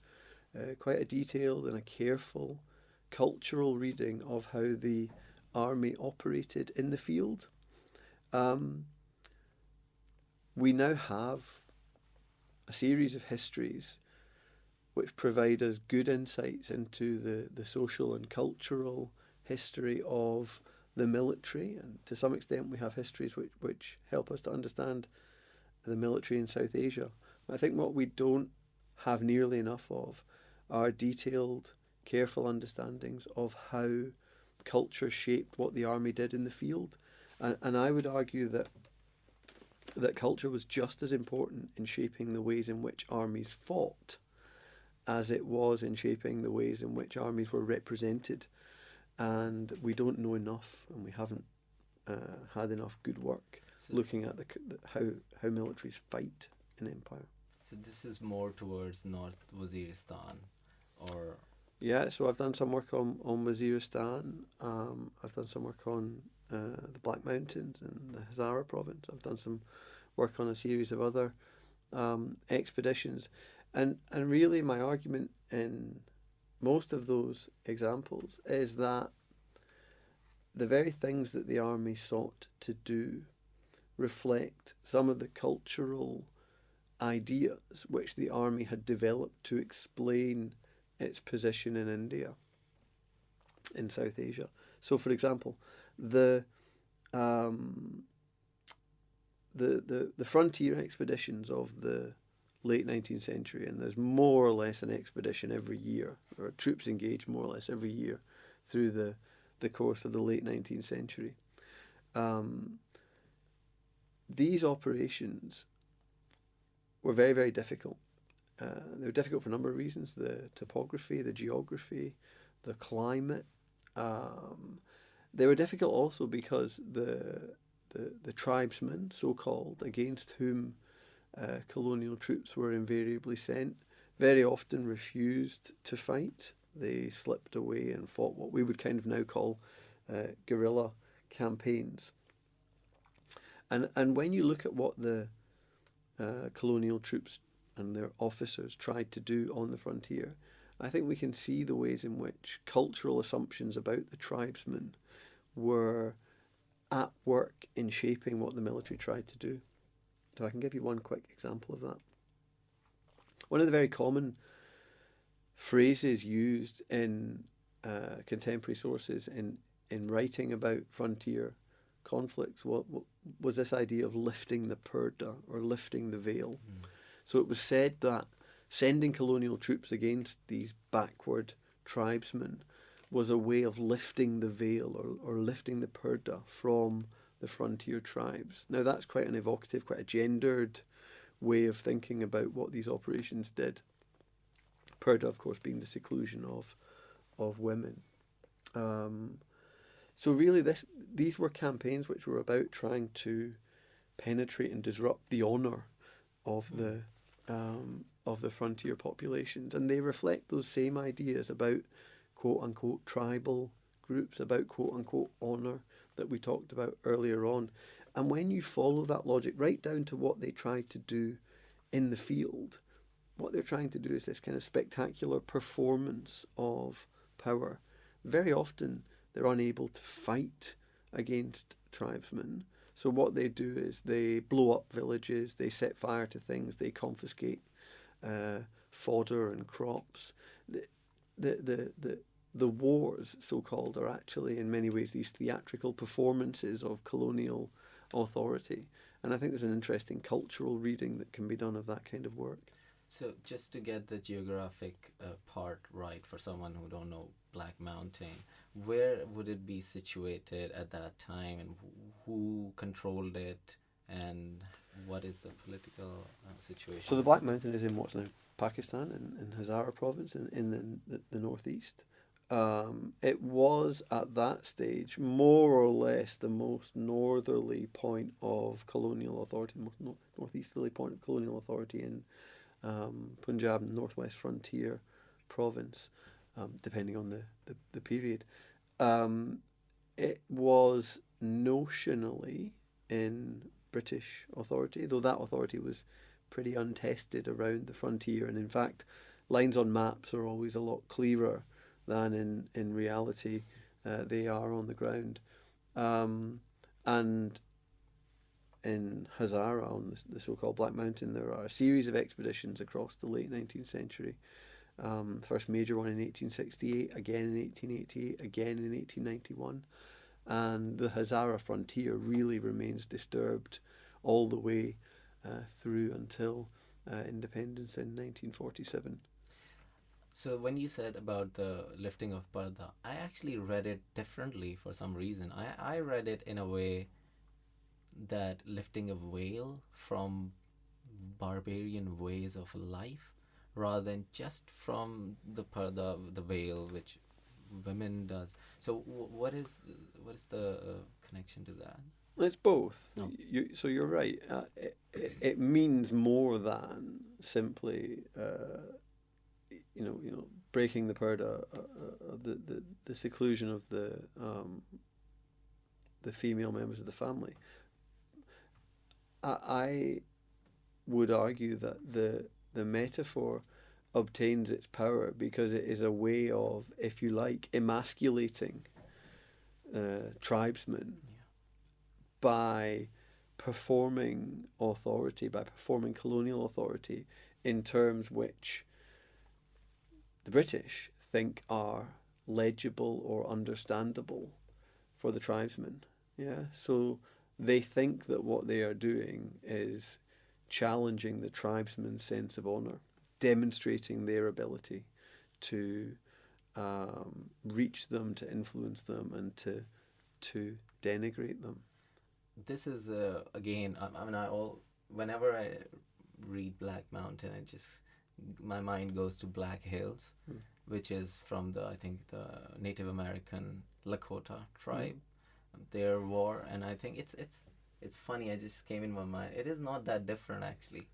quite a detailed and a careful cultural reading of how the army operated in the field. We now have a series of histories which provide us good insights into the social and cultural history of the military, and to some extent we have histories which help us to understand the military in South Asia. I think what we don't have nearly enough of are detailed, careful understandings of how culture shaped what the army did in the field. And I would argue that culture was just as important in shaping the ways in which armies fought as it was in shaping the ways in which armies were represented. And we don't know enough, and we haven't had enough good work looking at how militaries fight in empire. So this is more towards North Waziristan, or... Yeah, so I've done some work on Waziristan. I've done some work on the Black Mountains and the Hazara province. I've done some work on a series of other expeditions. And really my argument in most of those examples is that the very things that the army sought to do reflect some of the cultural ideas which the army had developed to explain its position in India, in South Asia. So, for example, the frontier expeditions of the late 19th century, and there's more or less an expedition every year, or troops engaged more or less every year through the course of the late 19th century. These operations were very, very difficult. They were difficult for a number of reasons: the topography, the geography, the climate. They were difficult also because the tribesmen, so-called, against whom colonial troops were invariably sent, very often refused to fight. They slipped away and fought what we would kind of now call guerrilla campaigns. And when you look at what the colonial troops and their officers tried to do on the frontier, I think we can see the ways in which cultural assumptions about the tribesmen were at work in shaping what the military tried to do. So I can give you one quick example of that. One of the very common phrases used in contemporary sources in writing about frontier conflicts was this idea of lifting the purdah, or lifting the veil. So it was said that sending colonial troops against these backward tribesmen was a way of lifting the veil, or lifting the purdah from the frontier tribes. Now that's quite an evocative, quite a gendered way of thinking about what these operations did. Purdah, of course, being the seclusion of women. Um, so really, these were campaigns which were about trying to penetrate and disrupt the honour of the frontier populations, and they reflect those same ideas about quote unquote tribal groups, about quote unquote honour that we talked about earlier on. And when you follow that logic right down to what they tried to do in the field, what they're trying to do is this kind of spectacular performance of power. Very often they're unable to fight against tribesmen. So what they do is they blow up villages, they set fire to things, they confiscate fodder and crops. The wars, so called, are actually in many ways these theatrical performances of colonial authority. And I think there's an interesting cultural reading that can be done of that kind of work. So just to get the geographic part right for someone who don't know Black Mountain, where would it be situated at that time, and who controlled it, and what is the political situation? So the Black Mountain is in what's now Pakistan, in Hazara province, in the northeast. It was at that stage more or less the most northerly point of colonial authority, the most northeasterly point of colonial authority in Punjab, northwest frontier province, depending on the period. It was notionally in British authority, though that authority was pretty untested around the frontier, and in fact lines on maps are always a lot clearer than in reality they are on the ground. And in Hazara, on the so-called Black Mountain, there are a series of expeditions across the late 19th century. The first major one in 1868, again in 1888, again in 1891. And the Hazara frontier really remains disturbed all the way through until independence in 1947. So when you said about the lifting of Parda, I actually read it differently for some reason. I read it in a way that lifting a veil from barbarian ways of life, rather than just from the Parda, the veil which women does. So what is the connection to that? It's both. Oh. So you're right. It means more than simply breaking the purdah, the seclusion of the female members of the family. I would argue that the metaphor obtains its power because it is a way of, if you like, emasculating tribesmen by performing authority, by performing colonial authority in terms which the British think are legible or understandable for the tribesmen. Yeah, so they think that what they are doing is challenging the tribesmen's sense of honour, demonstrating their ability to reach them, to influence them, and to denigrate them. This is again. Whenever I read Black Mountain, my mind goes to Black Hills, which is from I think the Native American Lakota tribe, their war, and I think it's funny. I just came in my mind. It is not that different actually,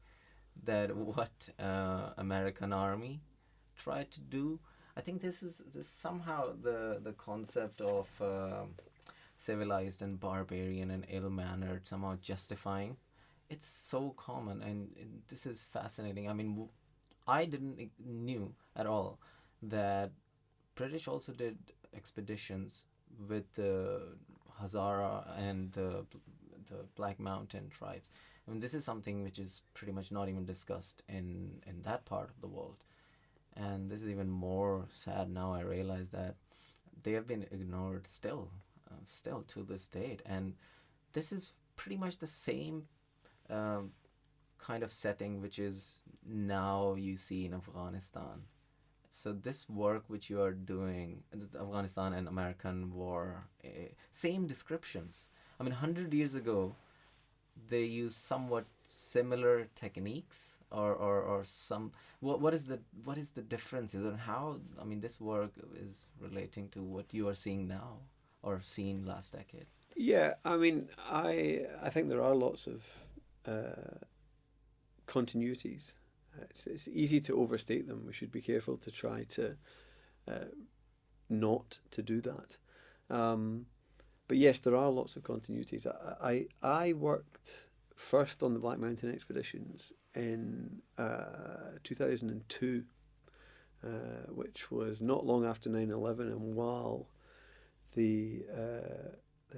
that what American Army tried to do. I think this somehow the concept of civilized and barbarian and ill-mannered somehow justifying. It's so common, and this is fascinating. I mean, I didn't knew at all that British also did expeditions with the Hazara and the Black Mountain tribes. I mean, this is something which is pretty much not even discussed in that part of the world. And this is even more sad now. I realize that they have been ignored still to this date. And this is pretty much the same kind of setting which is now you see in Afghanistan. So this work which you are doing, the Afghanistan and American war, same descriptions. I mean, 100 years ago, they use somewhat similar techniques, or some, what is the differences, and how, I mean, this work is relating to what you are seeing now or seen last decade? Yeah, I mean, I think there are lots of continuities. It's easy to overstate them. We should be careful to try to uh, not to do that. Um, but yes, there are lots of continuities. I worked first on the Black Mountain expeditions in 2002, which was not long after 9/11, and while the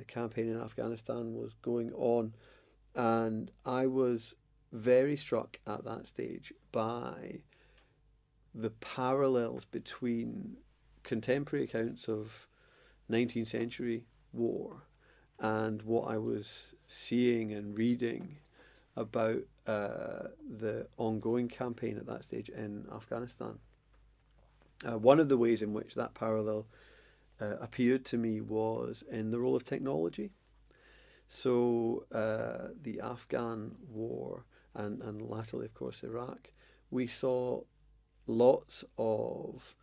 campaign in Afghanistan was going on, and I was very struck at that stage by the parallels between contemporary accounts of 19th century war and what I was seeing and reading about the ongoing campaign at that stage in Afghanistan. One of the ways in which that parallel appeared to me was in the role of technology. So the Afghan war and latterly, of course, Iraq, we saw lots of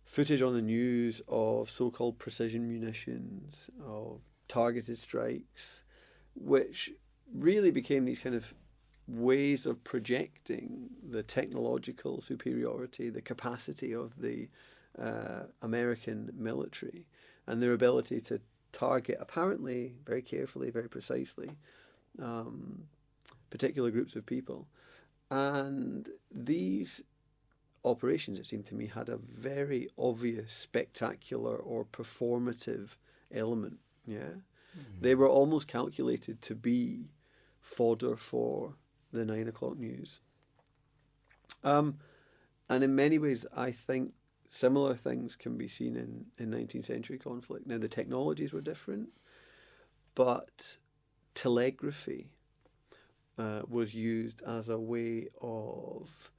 footage on the news of so-called precision munitions, of targeted strikes, which really became these kind of ways of projecting the technological superiority, the capacity of the American military, and their ability to target, apparently very carefully, very precisely, particular groups of people. And these operations, it seemed to me, had a very obvious spectacular or performative element. Yeah, they were almost calculated to be fodder for the 9 o'clock news. And in many ways, I think similar things can be seen in 19th century conflict. Now, the technologies were different, but telegraphy was used as a way of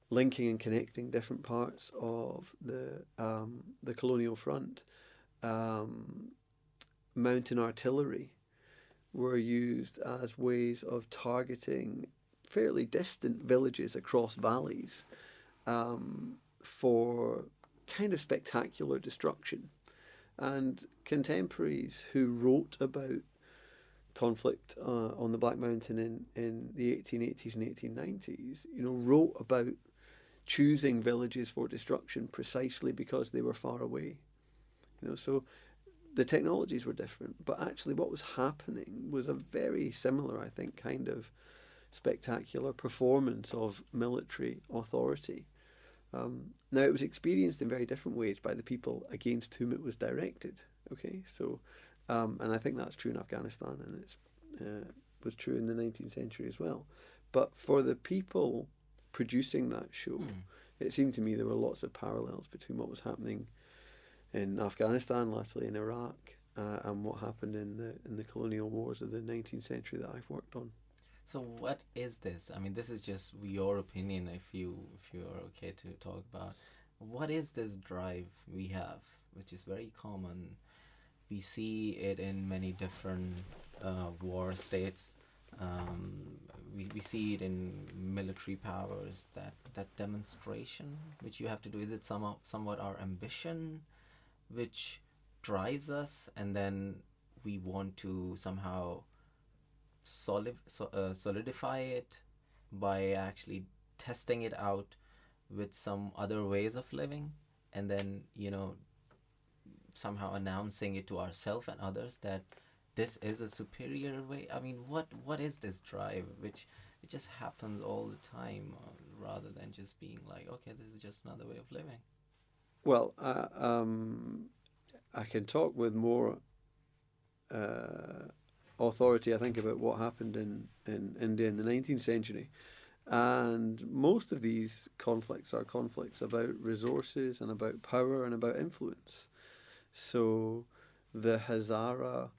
linking and connecting different parts of the colonial front. Mountain artillery were used as ways of targeting fairly distant villages across valleys for kind of spectacular destruction. And contemporaries who wrote about conflict on the Black Mountain in the 1880s and 1890s, wrote about choosing villages for destruction precisely because they were far away. So the technologies were different, but actually what was happening was a very similar, I think, kind of spectacular performance of military authority. Now, it was experienced in very different ways by the people against whom it was directed. Okay, so, and I think that's true in Afghanistan, and it was true in the 19th century as well. But for the people producing that show, it seemed to me there were lots of parallels between what was happening in Afghanistan, latterly in Iraq, and what happened in the colonial wars of the 19th century that I've worked on. So what is this? I mean, this is just your opinion. If you are okay to talk about, what is this drive we have, which is very common. We see it in many different war states. We see it in military powers. That demonstration which you have to do, is it somewhat our ambition, which drives us, and then we want to somehow solidify it by actually testing it out with some other ways of living, and then somehow announcing it to ourselves and others that this is a superior way. I mean, what is this drive which it just happens all the time, rather than just being like, okay, this is just another way of living? Well, I can talk with more authority, I think, about what happened in India in the 19th century. And most of these conflicts are conflicts about resources and about power and about influence. So the Hazara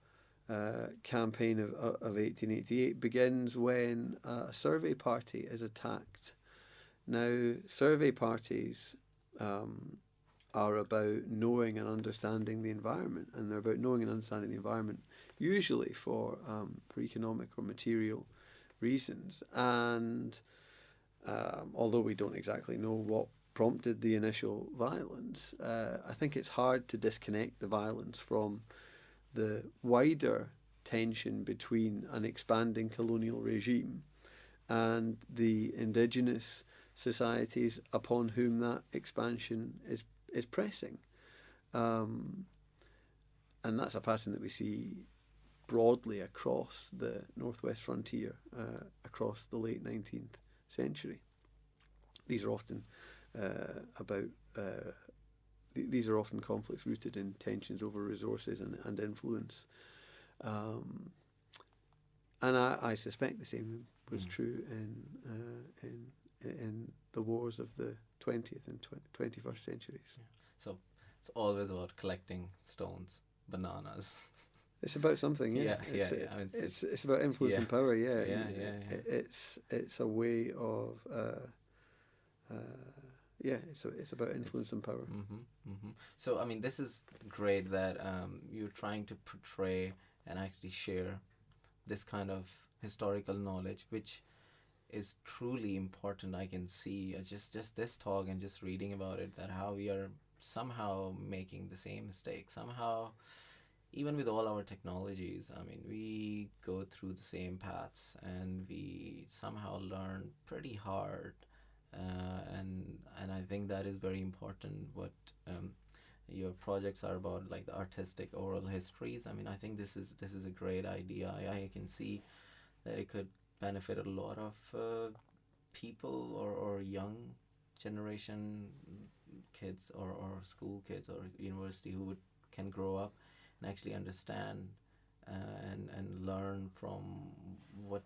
campaign of 1888 begins when a survey party is attacked. Now, survey parties are about knowing and understanding the environment, and they're about knowing and understanding the environment, usually for economic or material reasons. And although we don't exactly know what prompted the initial violence, I think it's hard to disconnect the violence from the wider tension between an expanding colonial regime and the indigenous societies upon whom that expansion is pressing. And that's a pattern that we see broadly across the northwest frontier, across the late 19th century. These are often these are often conflicts rooted in tensions over resources and influence. And I suspect the same was true in the wars of the 20th and 21st centuries. Yeah. So it's always about collecting stones, bananas. It's about something, yeah. I mean, it's about influence and power, yeah. It's a way of it's about influence and power. So I mean, this is great that you're trying to portray and actually share this kind of historical knowledge, which is truly important. I can see just this talk and just reading about it, that how we are somehow making the same mistake somehow. Even with all our technologies, I mean, we go through the same paths and we somehow learn pretty hard, and I think that is very important. What your projects are about, like the artistic oral histories. I mean, I think this is a great idea. I can see that it could benefit a lot of people or young generation kids or school kids or university who can grow up and actually understand and learn from what,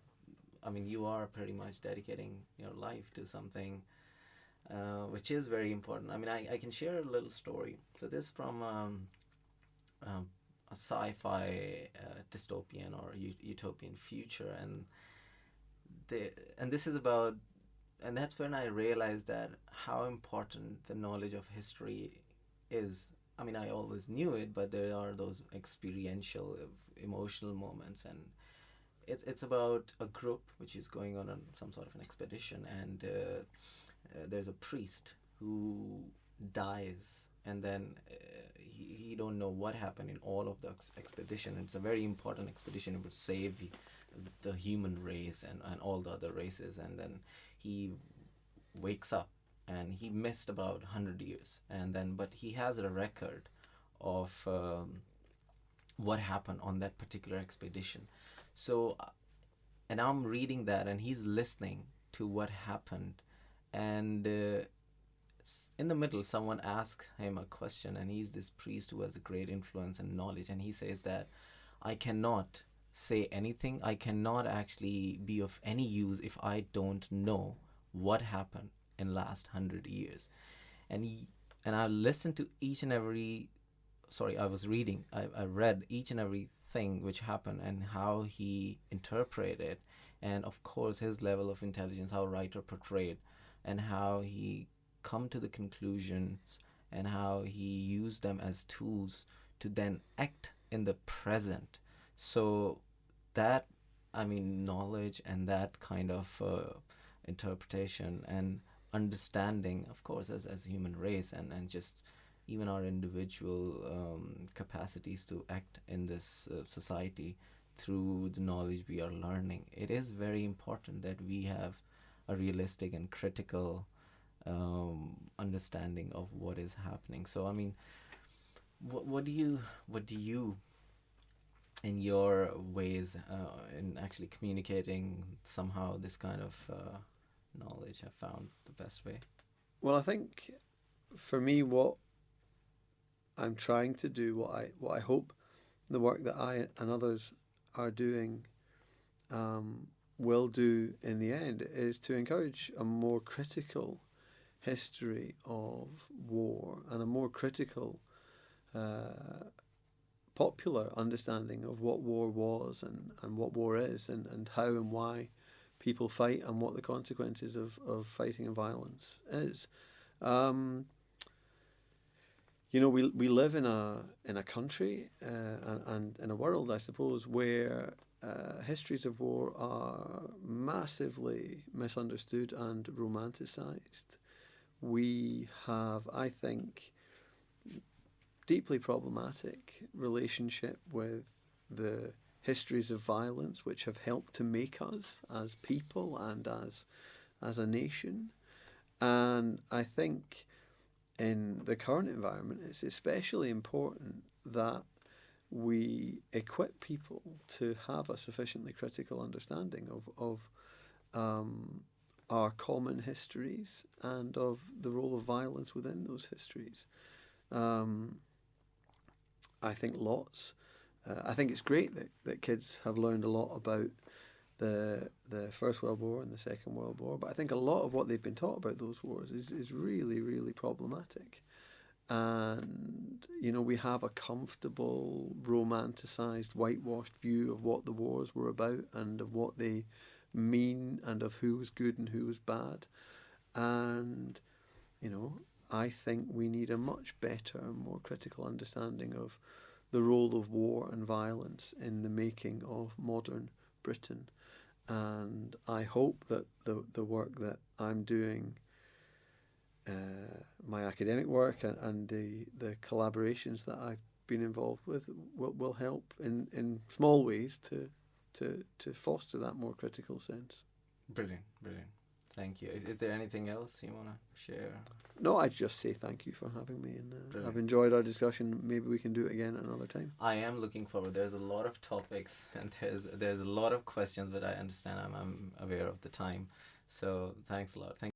I mean, you are pretty much dedicating your life to something which is very important. I mean, I can share a little story. So this from a sci-fi dystopian or utopian future, and this is about, and that's when I realized that how important the knowledge of history is. I mean, I always knew it, but there are those experiential, emotional moments, and it's about a group which is going on some sort of an expedition, and there's a priest who dies, and then he don't know what happened in all of the expedition. It's a very important expedition. It would save the human race and all the other races, and then he wakes up and he missed about 100 years, and then but he has a record of what happened on that particular expedition. So and I'm reading that and he's listening to what happened, and in the middle someone asks him a question, and he's this priest who has a great influence and knowledge, and he says that I cannot say anything, I cannot actually be of any use if I don't know what happened in last 100 years. And I listened to each and every, I read each and every thing which happened and how he interpreted it, and of course his level of intelligence, how writer portrayed, and how he come to the conclusions, and how he used them as tools to then act in the present. So that, I mean, knowledge and that kind of interpretation and understanding, of course, as human race, and just even our individual capacities to act in this society through the knowledge we are learning. It is very important that we have a realistic and critical understanding of what is happening. So I mean, what do you in your ways in actually communicating somehow this kind of knowledge have found the best way? Well, I think for me, what I'm trying to do, what I hope the work that I and others are doing will do in the end, is to encourage a more critical history of war and a more critical popular understanding of what war was and what war is, and how and why people fight and what the consequences of fighting and violence is. you know, we live in a country and in a world, I suppose, where histories of war are massively misunderstood and romanticized. We have, I think, deeply problematic relationship with the histories of violence which have helped to make us as people and as a nation. And I think in the current environment, it's especially important that we equip people to have a sufficiently critical understanding of our common histories and of the role of violence within those histories. I think lots. I think it's great that kids have learned a lot about the First World War and the Second World War, but I think a lot of what they've been taught about those wars is really, really problematic. And, you know, we have a comfortable, romanticised, whitewashed view of what the wars were about and of what they mean and of who was good and who was bad. And, you know, I think we need a much better, more critical understanding of the role of war and violence in the making of modern Britain. And I hope that the work that I'm doing, my academic work and the collaborations that I've been involved with will help in small ways to foster that more critical sense. Brilliant, brilliant. Thank you. Is there anything else you want to share? No, I'd just say thank you for having me, and I've Brilliant. enjoyed our discussion. Maybe we can do it again at another time. I am looking forward. There's a lot of topics and there's a lot of questions, but I understand I'm aware of the time. So thanks a lot. Thank